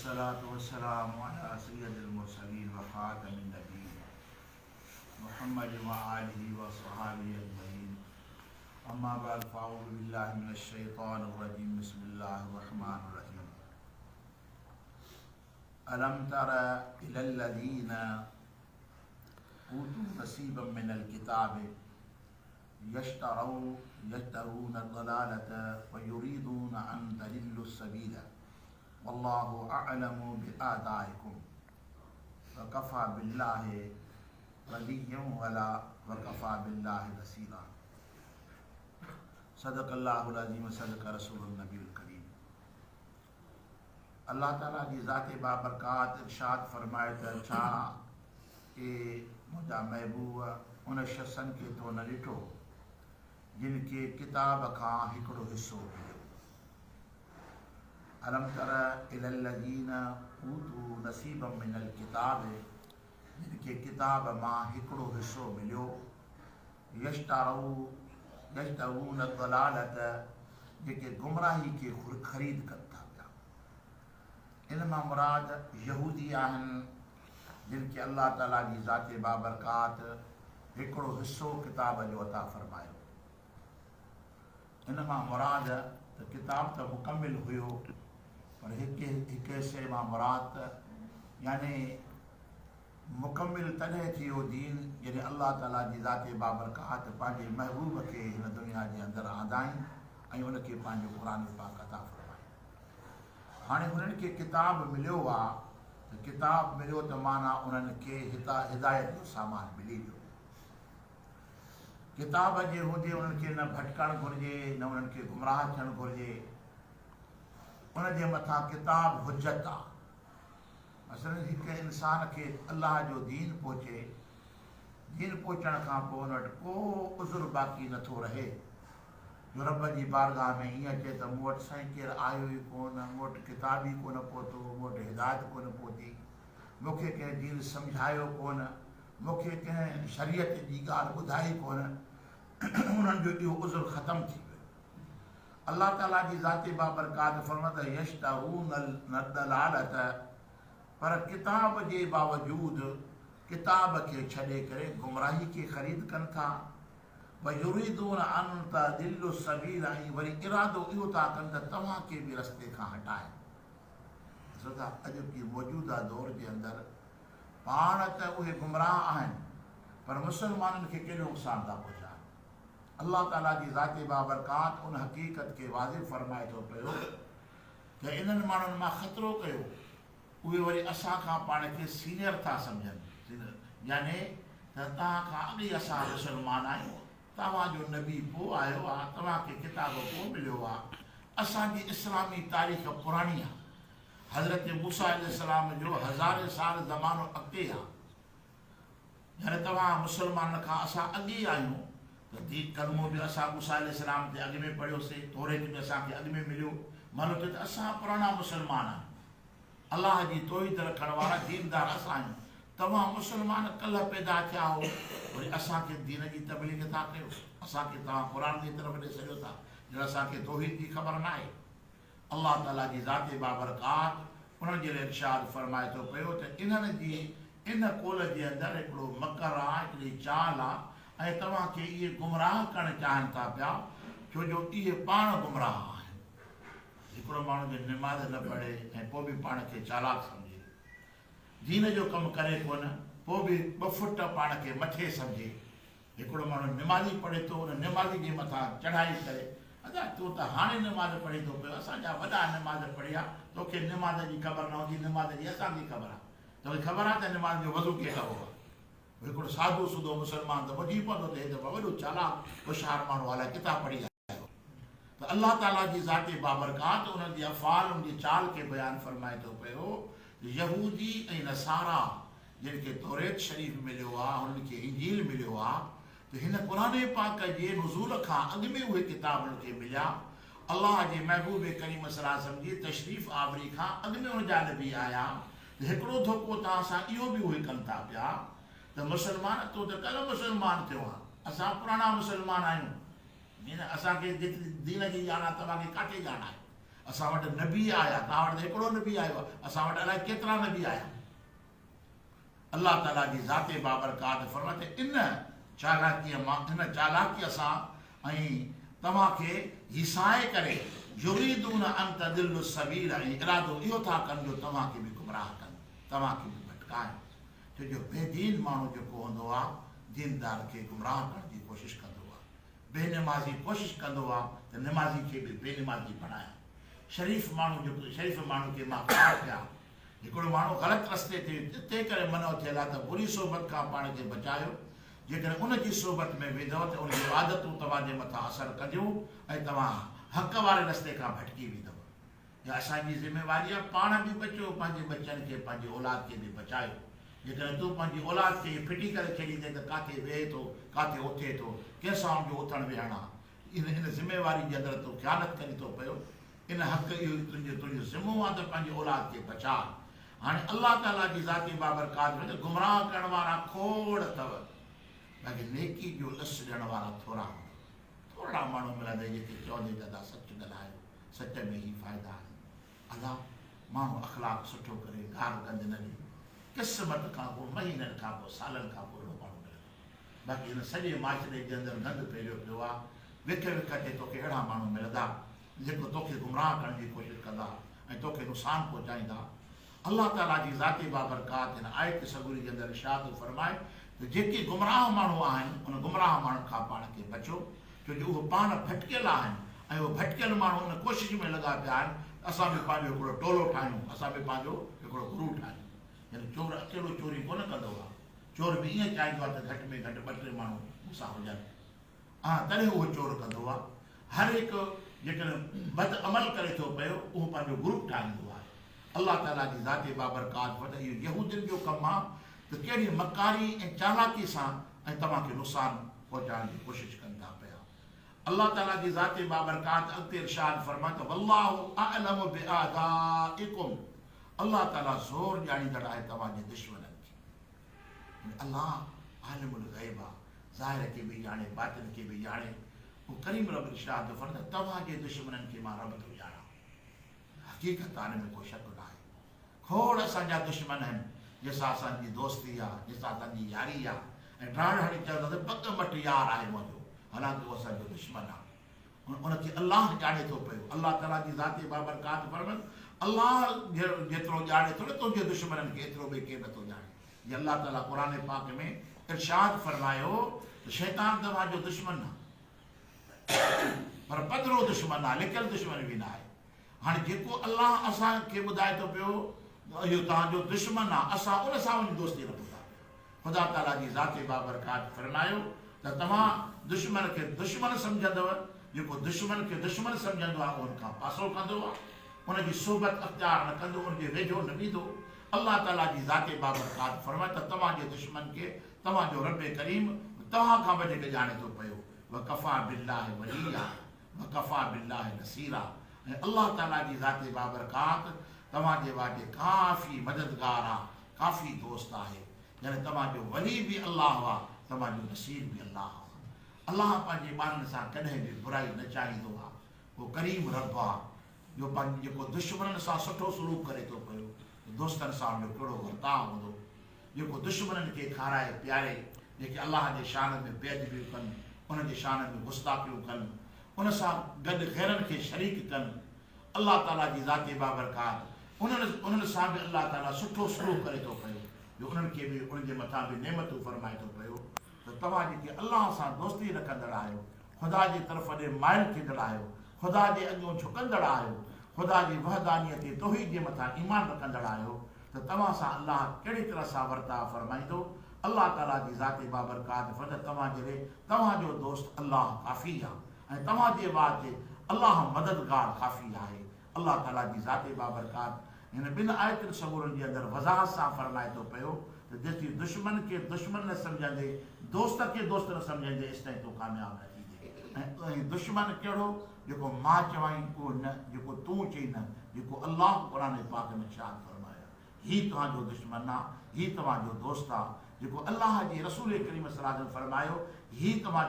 वस्सलातु वस्सलामु अला सय्यदिल मुरसलीन व खातमिन नबीय्यीन मुहम्मद व आलिहि व स्वहाबिहि अजमईन। अम्मा बअद फ़अऊज़ु बिल्लाहि मिनश शैतानिर रजीम। बिस्मिल्लाहिर रहमानिर रहीम। अलम तरा इलल लज़ीना ऊतू नसीबम मिनल किताब यश्तरून ज़लालत व युरीदून अन तज़िल्लु सबीला वल्लाहु अअलमु बिआदाइकुम व कफ़ा बिल्लाहि वलिय्यन व कफ़ा बिल्लाहि नसीरा। सदक़ल्लाहुल अज़ीम व सदक़ रसूलुन नबीयुल करीम। अल्लाह ताला जी ज़ात बाबरकात इरशाद फरमाए त छा ए मुंहिंजा महबूब उन शख़्सनि खे तो न ॾिठो जिन खे किताब खां हिकिड़ो हिसो मिलियो। अलम तर इलल लज़ीना ऊतू नसीबम मिनल किताब, जिन खे किताब मां हिकिड़ो हिसो मिलियो। यश्तरून ज़लालत, जेके गुमराही खे ख़रीद कनि था पिया। इन मां मुराद यहूदी आहिनि जिन खे अल्लाह ताला जी ज़ात बाबरकात हिकिड़ो हिसो किताब जो अता फ़रमायो। इन मां मुराद त किताब त मुकमिल हुयो, पर हिकु हिसे मां मुराद यानी मुकमिल तॾहिं थी वियो दीन जॾहिं अल्लाह ताला जी ज़ात बाबरकात पंहिंजे महबूब खे हिन दुनिया जे अंदरि आंदाईं ऐं उनखे पंहिंजो क़ुरान पाक अता फ़रमायो। हाणे हुननि खे किताब मिलियो आहे त किताब मिलियो त माना उन्हनि खे हिदायत जो सामान मिली वियो। किताब जे हूंदे उन्हनि खे न भटकणु घुरिजे, न उन्हनि खे गुमराह थियणु घुरिजे। उनजे मथां किताब हुजत आहे। मसलन हिकु इंसान खे अल्लाह जो दीन पहुचे, दीन पहुचण खां पोइ उन वटि को उज़ुर बाक़ी नथो रहे जो रब जी बारगाह में ईअं चए त मूं वटि साईं केरु आयो ई कोन, मूं वटि किताब ई कोन पहुतो, मूं वटि हिदायत कोन पहुती, मूंखे कंहिं दीन सम्झायो कोन, मूंखे कंहिं शरीयत जी ॻाल्हि ॿुधाई कोन। उन्हनि जो इहो उज़ुर ख़तमु थी वियो। अल्लाह ताला जी ज़ात बाबरकात फरमाए यश्तरून ज़लालत, पर किताब जे बावजूद किताब खे छॾे करे गुमराही खे ख़रीद कनि था। व युरीदून अन तज़िल्लु सबील, ऐं वरी इरादो इहो था कनि त तव्हांखे बि रस्ते खां हटाइनि। ॾिसो था अॼु की मौजूदा दौर जे अंदरि पाण त उहे गुमराह आहिनि, पर मुसलमाननि खे केॾो नुक़सान था पहुचाइनि। अल्लाह ताला जी ज़ात बाबरकात उन हक़ीक़त खे वाज़िब फरमाए थो पियो त इन्हनि माण्हुनि मां ख़तरो कयो। उहे वरी असां खां पाण खे सीनियर था सम्झनि, यानी त तव्हां खां अॻु ई असां मुसलमान आहियूं, तव्हांजो नबी पोइ आयो आहे, तव्हांखे किताब पोइ मिलियो आहे। असांजी इस्लामी तारीख़ पुराणी आहे। हज़रत मूसा अलैहिस्सलाम जो 1000 साल ज़मानो अॻिते आहे। यानी तव्हां मुसलमान खां असां अॻु ई आहियूं। त दी कलमो बि असां मूसा अलैहिस्सलाम ते अॻु में पढ़ियोसीं, तौरेत बि असांखे अॻु में मिलियो। मानो त असां पुराणा मुसलमान आहियूं, अलाह जी तौहीद रखण वारा दीनदार असां आहियूं। तव्हां मुसलमान कल्ह पैदा थिया हो, वरी असांखे दीन जी तबलीग था कयो, असांखे तव्हां क़ुरान जी तरफ़ ॾे सॼो था, ॼण असांखे तौहीद जी ख़बर न आहे। अल्लाह ताला जी ज़ात बाबरकात उन्हनि जे लाइ इरशाद फरमाए थो पियो त इन्हनि जी इन कौल जे अंदरि हिकिड़ो मकर आहे, हिकिड़ी चाल आहे, ऐं तव्हांखे इहे गुमराह करणु चाहिनि था पिया, छो जो इहे पाण गुमराह आहिनि। हिकिड़ो माण्हू जो निमाज़ न पढ़े ऐं पोइ बि पाण खे चालाक सम्झे, दीन जो कमु करे कोन, पोइ बि 2 फुट पाण खे मथे सम्झे। हिकिड़ो माण्हू निमाज़ी पढ़े थो, उन निमाज़ी जे मथां चढ़ाई करे, अदा तूं त हाणे निमाज़ पढ़े थो पियो, असांजा वॾा निमाज़ पढ़िया, तोखे निमाज़ जी ख़बर न हूंदी, निमाज़ जी असांजी ख़बर आहे। तोखे ख़बर आहे त निमाज़ जो वज़ू कीअं कबो आहे। हिकिड़ो साधू सुधो मुसलमान त वधी पवंदो त हे दफ़ा वॾो चालाक होशियारु माण्हू अलाए किताब पढ़ी आयो। त अल्लाह ताला जी ज़ात बाबरकात उन्हनि जी अफ़ाल, उनजी चाल खे बयानु फरमाए थो पियो। यहूदी ऐं नसारा जिन खे तौरेत शरीफ़ मिलियो आहे, हुननि खे इंजील मिलियो आहे, त हिन क़ुरान पाक जे नुज़ूल खां अॻु में उहे किताब उन्हनि खे मिलिया। अल्लाह जे महबूब करीम सल्लल्लाहु अलैहि वसल्लम जी तशरीफ़ आवरी खां अॻु में उनजा नबी आया। त हिकिड़ो धोखो तव्हां सां इहो बि उहे कनि था पिया त मुसलमान, तो त कल्ह मुसलमान थियो आहे, असां पुराणा मुसलमान आहियूं। असांखे जेतिरी दीन जी ॼाण आहे तव्हांखे काथे ॼाण आहे। असां वटि नबी आया, तव्हां वटि हिकिड़ो नबी आयो आहे, असां वटि अलाए केतिरा नबी आया। अल्लाह ताला जी ज़ाते बाबरकात फरमाते इन चालाकीअ सां ऐं तव्हांखे हिसाए करे युरीदून अन तदिल्लु सबील, ऐं इरादो इहो था कनि जो तव्हांखे बि गुमराह कनि, तव्हांखे बि भटकाइनि। छो जो बेदीन माण्हू जेको हूंदो आहे दीनदार खे गुमराह करण जी कोशिशि कंदो आहे, बेनिमाज़ी कोशिशि कंदो आहे त निमाज़ी खे बि बेनिमाज़ी बणाए। शरीफ़ माण्हू जेको शरीफ़ माण्हू खे मां ख़्यालु कयां, हिकिड़ो माण्हू ग़लति रस्ते ते तंहिं करे मनो थियल आहे त बुरी सोबत खां पाण खे बचायो। जेकॾहिं उनजी सोबत में वेंदव त उनजी आदतूं तव्हांजे मथां असरु कंदियूं ऐं तव्हां हक़ वारे रस्ते खां भटकी वेंदव। इहा असांजी ज़िमेवारी आहे, पाण बि बचो, पंहिंजे बच्चनि खे पंहिंजी औलाद खे बि बचायो। जेकॾहिं तूं पंहिंजी औलाद खे फिटी करे छॾींदे त किथे वेहे थो, किथे उथे थो, कंहिंसां जो उथणु वेहणु आहे, इन ज़िमेवारी जे अंदरि तूं ख़यानत करी थो पियो। इन हक़ इहो तुंहिंजो ज़िमो आहे त पंहिंजी औलाद खे बचा। हाणे अल्लाह ताला जी ज़ाती बाबरकात में गुमराह करण वारा खोड़ अथव, बाक़ी नेकी जो लस ॾियण वारा थोरा हूंदा। थोरा माण्हू मिलंदा जेके चवंदे दादा सच ॻाल्हायो, सच में ई फ़ाइदा आहिनि। अदा माण्हू अख़लाक सुठो करे गार गंद न ॾे, क़िस्मत खां पोइ महीननि खां पोइ सालनि खां पोइ माण्हू मिलंदो। बाक़ी हिन सॼे माशरे जे अंदरि गंद फैलियो पियो आहे। विख विख ते तोखे अहिड़ा माण्हू मिलंदा जेको तोखे गुमराह करण जी कोशिशि कंदा ऐं तोखे नुक़सानु पहुचाईंदा। अल्लाह ताला जी ज़ाती बाबरकात हिन आयत सगुरी जे अंदरि इरशाद फरमाए त जेके गुमराह माण्हू आहिनि उन गुमराह माण्हुनि खां पाण खे बचो, छो जो उहे पाण भटकियल आहिनि ऐं उहे भटकियल माण्हू उन कोशिशि में लॻा पिया आहिनि असां बि पंहिंजो हिकिड़ो टोलो ठाहियूं, असां बि पंहिंजो हिकिड़ो गुरू ठाहियूं। यानी चोर अकेलो चोरी कोन कंदो आहे, चोर बि ईअं चाहींदो आहे त घटि में घटि ॿ टे माण्हू मूंसां हुजनि, हा तॾहिं उहो चोर कंदो आहे। हर हिकु जेकॾहिं बद अमल करे थो पियो उहो पंहिंजो ग्रुप ठाहींदो आहे। अल्लाह ताला जी ज़ाती बाबरकात वटि इहो यहूदियुनि जो कमु आहे त कहिड़ी मकारी ऐं चालाकी सां ऐं तव्हांखे नुक़सानु पहुचाइण जी कोशिशि कनि था पिया। अल्लाह ताला जी ज़ाती बाबरकात अॻिते इरशाद फरमाए त वल्लाहु अअलमु बिआदाइकुम, अल्लाह ताला ज़ोर ॼाणींदड़ आहे तव्हांजे दुश्मननि खे। अल्लाह आलिमुल ग़ैब आहे, ज़ाहिर खे बि ॼाणे, बातिन खे बि ॼाणे। वो करीम रब इरशाद फरमाए तव्हांजे दुश्मननि खे मां रब थो ॼाणां। हक़ीक़त आहे में को शक न आहे। खोड़ असांजा दुश्मन आहिनि जंहिंसां असांजी दोस्ती आहे, जंहिंसां असांजी यारी आहे, ऐं ठाण हणी चवंदा त बक मट यार आहे मुंहिंजो, हालांकि उहो असांजो दुश्मन आहे। उनखे अलाह ॼाणे थो पियो। अल्लाह ताला जी ज़ाती बाबरकात फरमाए अलाह जेतिरो ॼाणे थो न तुंहिंजे दुश्मननि खे एतिरो ॿिए केरु नथो ॼाणे। जीअं अल्लाह ताला क़ुरान पाक में इरशाद फरमायो त शैतान तव्हांजो दुश्मन आहे, पर पधरो दुश्मन आहे, लिकियल दुश्मन बि न आहे। हाणे जेको अलाह असांखे ॿुधाए थो पियो इहो तव्हांजो दुश्मन आहे, असां उन सां वञी दोस्ती रखूं था। ख़ुदा ताला जी ज़ाती बाबरकात फरमायो त तव्हां दुश्मन खे दुश्मन सम्झंदव, जेको दुश्मन खे दुश्मन सम्झंदो आहे उनखां पासो कंदो आहे, उनजी सोबत अख़्तियार न कंदो, उनजे वेझो न बीहंदो। अल्लाह ताला जी ज़ाती बाबरकात फरमाए त तव्हांजे दुश्मन खे तव्हांजो रब करीम तव्हां खां वधीक ॼाणे थो पियो। वकफ़ा बिल्लाहि वलिया वकफ़ा बिल्लाहि नसीरा। ऐं अल्लाह ताला जी ज़ाती बाबरकात तव्हांजे वास्ते काफ़ी मददगार आहे, काफ़ी दोस्त आहे। यानी तव्हांजो वली बि अल्लाह आहे, तव्हांजो नसीर बि अल्लाह आहे। अल्लाह पंहिंजे ॿारनि सां कॾहिं बि बुराई न चाहींदो आहे। उहो करीम रब आहे जो पंहिंजे जेको दुश्मननि सां सुठो सलूक करे थो पियो, दोस्तनि सां उनजो कहिड़ो वर्ताव हूंदो। जेको दुश्मननि खे खाराए पीआरे, जेके अल्लाह जे शान में बेअदबियूं कनि, उनजे शान में गुस्ताखियूं कनि, उन सां गॾु ग़ैरनि खे शरीक कनि, अल्लाह ताला जी ज़ाती बाबरकात उन्हनि सां बि अल्लाह ताला सुठो सलूक करे थो पियो, जो उन्हनि खे बि उनजे मथां बि नेमतूं फरमाए थो पियो त तव्हां जेके अल्लाह सां दोस्ती रखंदड़ आहियो, ख़ुदा जी तरफ़ ॾे माइल थींदड़ आहियो, ख़ुदा जे अॻियां झुकंदड़ आहियो, ख़ुदा जी वहदानियत ते तौहीद जे मथां ईमान रखंदड़ आहियो, त तव्हां सां अल्लाह कहिड़ी तरह सां वर्ताव फरमाईंदो। अल्लाह ताला जी ज़ाती बाबरकात फरमाए तव्हांजे लाइ तव्हांजो दोस्त अल्लाह काफ़ी आहे ऐं तव्हांजे वास्ते अल्लाह मददगार काफ़ी आहे। अल्लाह ताला जी ज़ाती बाबरकात हिन ॿिनि आयतुनि सबूरनि जे अंदरि वज़ाहत सां फरमाए थो पियो त जेसी दुश्मन खे दुश्मन न सम्झंदे, दोस्त खे दोस्त न सम्झंदे तेसिताईं तूं कामयाबु न थींदे। ऐं दुश्मन कहिड़ो? जेको मां चवाईं उहो न, जेको तूं चई न, जेको अल्लाह क़ुरान पाक में इरशाद फरमायो हीउ तव्हांजो दुश्मन आहे, हीउ तव्हांजो दोस्त आहे। जेको अल्लाह जे रसूल करीम सल्लल्लाहु अलैहि वसल्लम फरमायो हीउ तव्हां